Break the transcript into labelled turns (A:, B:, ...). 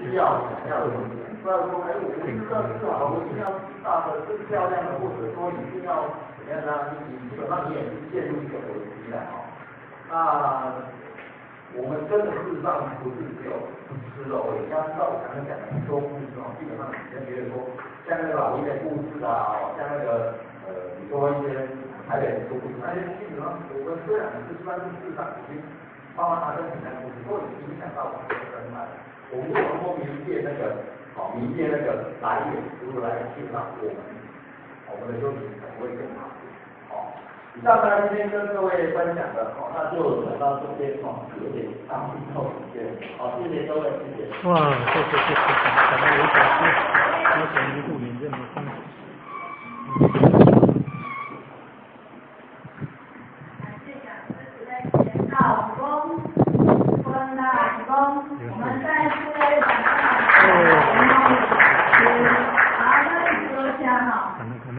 A: 需要想要的东西。不要说，我不是要最好，我一定要大的、最漂亮的，或者说一定要怎么样呢？你基本上你也是陷入一个危机了哦。那我们真的事实上不是只有吃肉而已，要知道我刚才讲的很多故事哦，基本上你先觉得说，像那个老鹰的故事啊，像那个你说一些台北的故事，那些基本上我们虽然是算是市场已经包括它跟平台故事，都已经影响到我们的生态。我们如果说民界那个民界那个来源，如果来源基本上我们的休息才不会更好。以上呢，今天跟各位分享的，那就讲到这边有点当时候时间，谢谢各位，谢谢。
B: 哇，谢谢，讲到有感谢，有请一度领认的方式。
C: 感谢讲师慈悲贤道公，坤大公，我们再次为讲师好，那你说一下哈。
B: 可能。